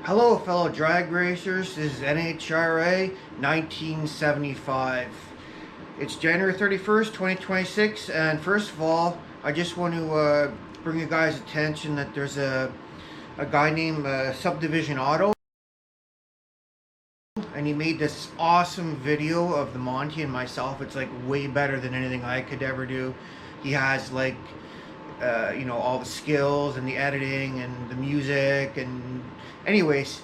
Hello fellow drag racers, this is NHRA 1975. It's January 31st, 2026, and first of all, I just want to bring you guys' attention that there's a guy named Subdivision Auto, and he made this awesome video of the Monty and myself. It's like way better than anything I could ever do. He has like all the skills and the editing and the music, and anyways,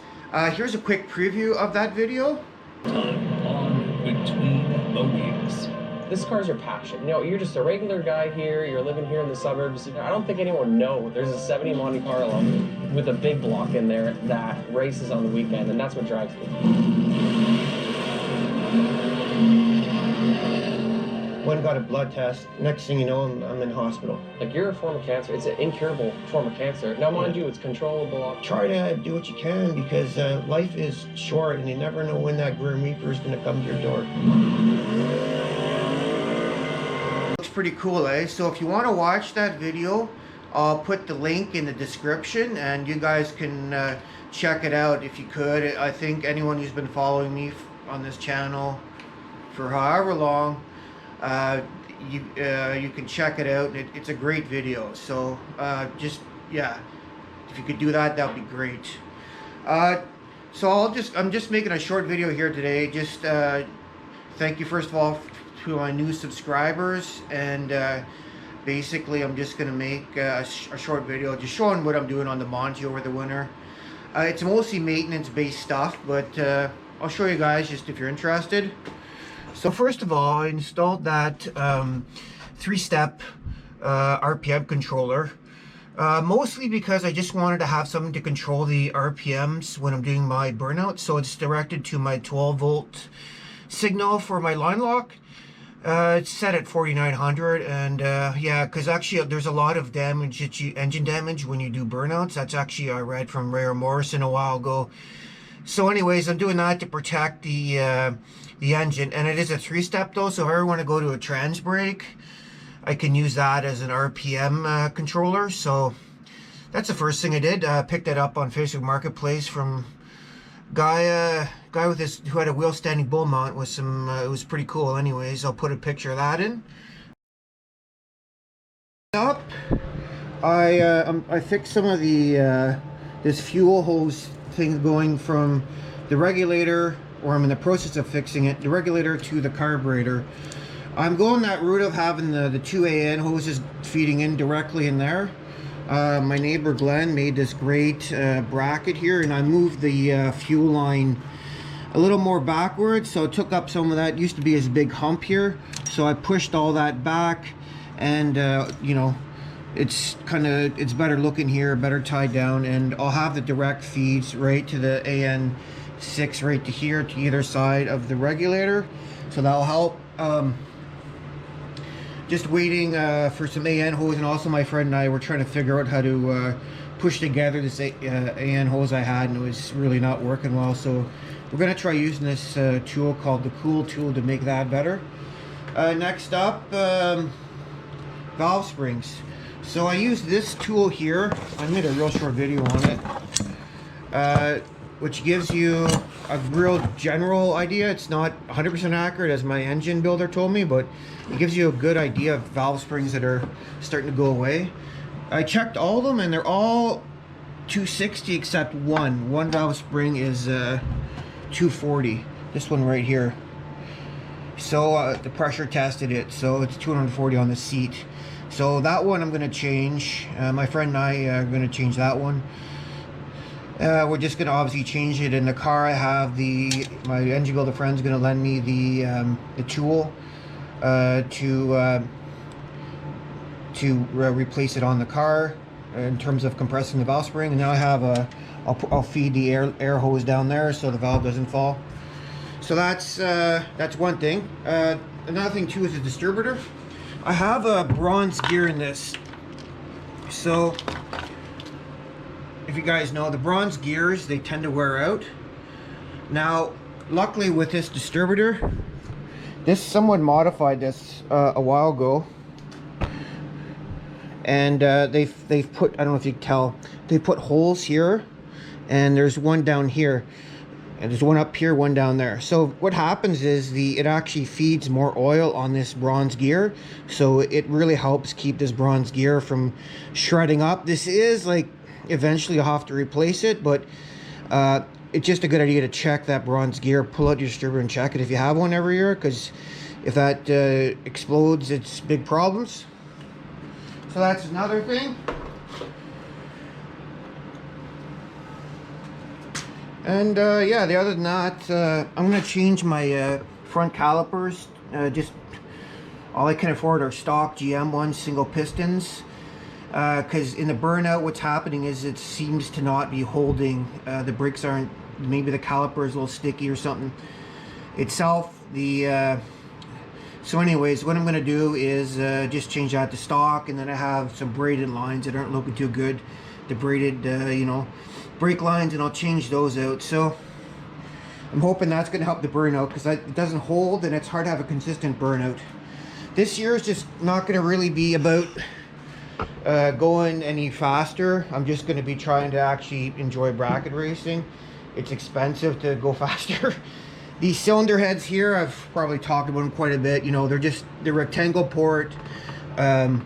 here's a quick preview of that video. Time on between the wheels. This car's your passion. You're just a regular guy here. You're living here in the suburbs. I don't think anyone knows there's a 70 Monte Carlo with a big block in there that races on the weekend, and that's what drives me. One got a blood test. Next thing you know, I'm in hospital. Like, you're a form of cancer. It's an incurable form of cancer. Now, mind you, it's controllable. Try to do what you can, because life is short and you never know when that Grim Reaper is going to come to your door. Looks pretty cool, eh? So if you want to watch that video, I'll put the link in the description and you guys can check it out if you could. I think anyone who's been following me on this channel for however long, you can check it out. It's a great video, so if you could do that, that'd be great. So I'm just making a short video here today. Just thank you first of all to my new subscribers, and basically I'm just gonna make a short video just showing what I'm doing on the Monte over the winter. It's mostly maintenance based stuff, but I'll show you guys just if you're interested. So first of all, I installed that 3-step RPM controller, mostly because I just wanted to have something to control the RPMs when I'm doing my burnout. So it's directed to my 12-volt signal for my line lock. It's set at 4900, and yeah, because actually there's a lot of damage, engine damage when you do burnouts. That's actually I read from Ray Morrison a while ago. So anyways, I'm doing that to protect the engine, and it is a 3-step though, so if I ever want to go to a trans brake, I can use that as an RPM controller. So that's the first thing I did. Picked it up on Facebook Marketplace from guy with this who had a wheel standing bull mount with some. It was pretty cool. Anyways, I'll put a picture of that in. Up, I fixed some of the this fuel hose thing going from the regulator, or I'm in the process of fixing it, the regulator to the carburetor. I'm going that route of having the two AN hoses feeding in directly in there. My neighbor Glenn made this great bracket here, and I moved the fuel line a little more backwards, so it took up some of that. It used to be this big hump here, so I pushed all that back, and it's better looking here, better tied down, and I'll have the direct feeds right to the AN6 right to here, to either side of the regulator, so that'll help. Just waiting for some AN hose, and also my friend and I were trying to figure out how to push together this AN hose I had, and it was really not working well, so we're going to try using this tool called the Cool tool to make that better. Next up, valve springs. So I used this tool here. I made a real short video on it, which gives you a real general idea. It's not 100% accurate, as my engine builder told me, but it gives you a good idea of valve springs that are starting to go away. I checked all of them, and they're all 260 except one. One valve spring is 240. This one right here. So the pressure tested it, so it's 240 on the seat. So that one I'm going to change. My friend and I are going to change that one. We're just going to obviously change it in the car. I have my engine builder friend's going to lend me the tool to replace it on the car in terms of compressing the valve spring. And now I have I'll feed the air hose down there so the valve doesn't fall. So that's one thing. Another thing too is the distributor. I have a bronze gear in this. So if you guys know, the bronze gears, they tend to wear out. Now, luckily with this distributor, someone modified this a while ago, and they've put, I don't know if you can tell, they put holes here and there's one down here, and there's one up here, one down there. So what happens is it actually feeds more oil on this bronze gear, so it really helps keep this bronze gear from shredding up. This is like, eventually you'll have to replace it, but it's just a good idea to check that bronze gear. Pull out your distributor and check it if you have one every year, because if that explodes, it's big problems. So that's another thing. And yeah, the other than that, I'm gonna change my front calipers. Just all I can afford are stock GM ones, single pistons. Because in the burnout, what's happening is it seems to not be holding. The brakes aren't. Maybe the caliper is a little sticky or something itself. So anyways, what I'm gonna do is just change that to stock, and then I have some braided lines that aren't looking too good. The braided, you know, brake lines, and I'll change those out. So I'm hoping that's going to help the burnout, because it doesn't hold and it's hard to have a consistent burnout. This year is just not going to really be about going any faster. I'm just going to be trying to actually enjoy bracket racing. It's expensive to go faster. These cylinder heads here, I've probably talked about them quite a bit. You know, they're rectangle port GM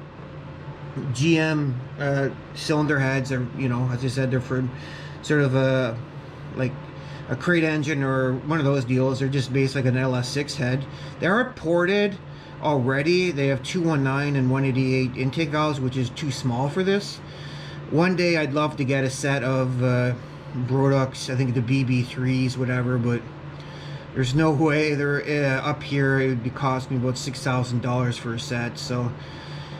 cylinder heads. Are, you know, as I said, they're for sort of a like a crate engine or one of those deals. They're just based like an LS6 head. They are ported already. They have 219 and 188 intake valves, which is too small for this. One day I'd love to get a set of Brodux, I think the BB3s, whatever, but there's no way. They're up here. It would be cost me about $6,000 for a set, so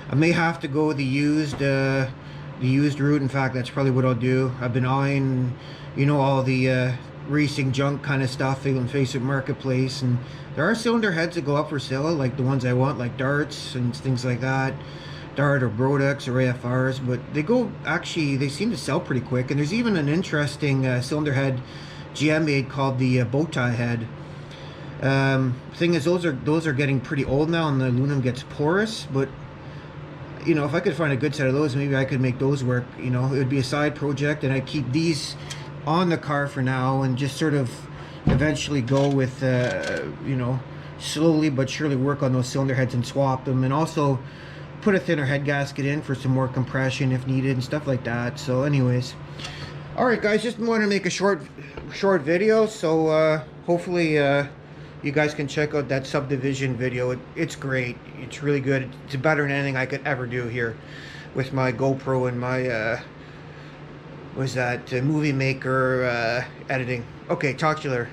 I may have to go the used route. In fact, that's probably what I'll do. I've been eyeing, you know, all the racing junk kind of stuff on Facebook Marketplace, and there are cylinder heads that go up for sale, like the ones I want, like darts and things like that, dart or Brodux or AFRs, but they seem to sell pretty quick. And there's even an interesting cylinder head GM made called the bow tie head. Thing is, those are getting pretty old now, and the aluminum gets porous, but you know, if I could find a good set of those, maybe I could make those work. You know, it would be a side project, and I'd keep these on the car for now and just sort of eventually go with, you know, slowly but surely work on those cylinder heads and swap them, and also put a thinner head gasket in for some more compression if needed and stuff like that. So anyways, all right guys, just wanted to make a short video, so hopefully you guys can check out that Subdivision video. It's great. It's really good. It's better than anything I could ever do here with my GoPro and my movie maker editing. Okay, talk to you later.